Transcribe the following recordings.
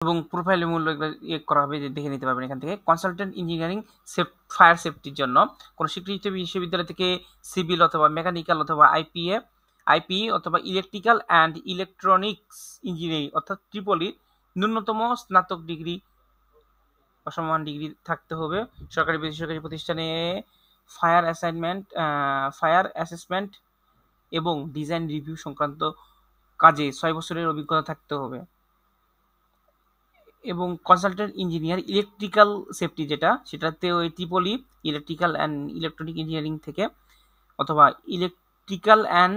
এবং প্রোফাইল মূল্য এগুলো করা হবে, যে দেখে নিতে পারবেন এখান থেকে। কনসালটেন্ট ইঞ্জিনিয়ারিং ফায়ার সেফটির জন্য কোনো স্বীকৃত বিশ্ববিদ্যালয় থেকে সিভিল অথবা মেকানিক্যাল অথবা আইপিই অথবা ইলেকট্রিক্যাল অ্যান্ড ইলেকট্রনিক্স ইঞ্জিনিয়ারিং অর্থাৎ ট্রিপলি ন্যূনতম স্নাতক ডিগ্রি বা সমমান ডিগ্রি থাকতে হবে। সরকারি বেসরকারি প্রতিষ্ঠানে ফায়ার অ্যাসেসমেন্ট এবং ডিজাইন রিভিউ সংক্রান্ত কাজে 6 বছরের অভিজ্ঞতা থাকতে হবে। এবং কনসালটেন্ট ইঞ্জিনিয়ার ইলেকট্রিক্যাল সেফটি সেটাতে ওই Tripoli electrical and electronic engineering থেকে অথবা ইলেকট্রিক্যাল অ্যান্ড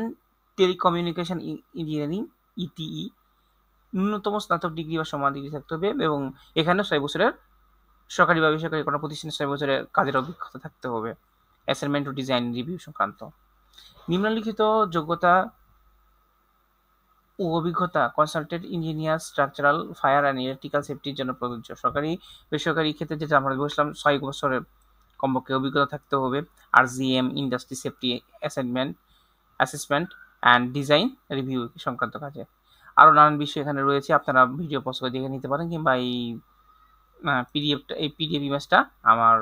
টেলিকমিউনিকেশন ইঞ্জিনিয়ারিং ইটিই ন্যূনতম স্নাতক ডিগ্রি বা সমান ডিগ্রি থাকতে হবে। এবং এখানে 6 বছরের সরকারি বা বেসরকারি কোনো প্রতিষ্ঠানে 6 বছরের কাজের অভিজ্ঞতা থাকতে হবে অ্যাসাইনমেন্ট ও ডিজাইন রিভিউ সংক্রান্ত। নিম্নলিখিত যোগ্যতা ও অভিজ্ঞতা consultant engineer structural fire and electrical সেফটির জন্য প্রযোজ্য। সরকারি বেসরকারি ক্ষেত্রে যেটা আমরা বলছিলাম 6 বছরের কমপক্ষে অভিজ্ঞতা থাকতে হবে। RGM industry safety assessment and design review সংক্রান্ত কাজে। আরও নানান বিষয় এখানে রয়েছে, আপনারা ভিডিও পজ করে দেখে নিতে পারেন, কিংবা এই পিডিএফ ইমেজটা আমার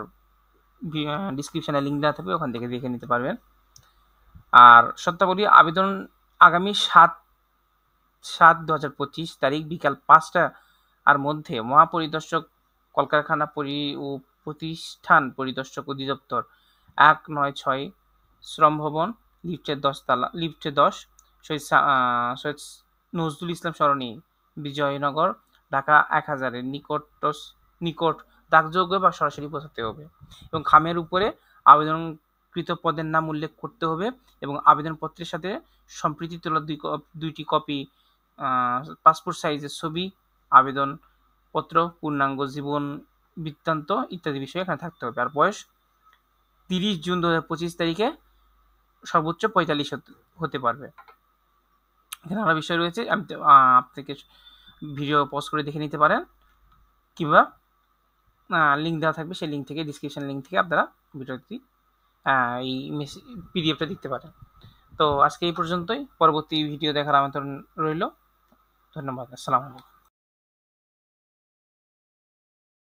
ডিসক্রিপশানে লিঙ্ক দেওয়া থাকবে, ওখান থেকে দেখে নিতে পারবেন। আর শর্তাবলী আবেদন আগামী 7/7/2025 তারিখ বিকাল 5টার মধ্যে মহাপরিদর্শক কলকারখানা ও প্রতিষ্ঠান পরিদর্শক অধিদপ্তর 196 শ্রম ভবন লিফটের 10 সৈয়দ নজরুল ইসলাম সরণি বিজয়নগর ঢাকা 1000-এর নিকট ডাকযোগে বা সরাসরি পৌঁছাতে হবে। এবং খামের উপরে আবেদনকৃত পদের নাম উল্লেখ করতে হবে এবং আবেদনপত্রের সাথে সম্প্রতি তোলা 2টি কপি পাসপোর্ট সাইজের ছবি, আবেদনপত্র, পূর্ণাঙ্গ জীবন বৃত্তান্ত ইত্যাদি বিষয় এখানে থাকতে হবে। আর বয়স 30 জুন 2025 তারিখে সর্বোচ্চ 45 হতে পারবে। এখানে আরও বিষয় রয়েছে, আমি আপনাকে ভিডিও পজ করে দেখে নিতে পারেন, কিংবা লিঙ্ক দেওয়া থাকবে, সেই লিঙ্ক থেকে ডিসক্রিপশন লিঙ্ক থেকে আপনারা ভিডিওটি এই পিডিএফটা দেখতে পারেন। তো আজকে এই পর্যন্তই, পরবর্তী ভিডিও দেখার আমন্ত্রণ রইল। ধন্যবাদ। আসসালামু আলাইকুম।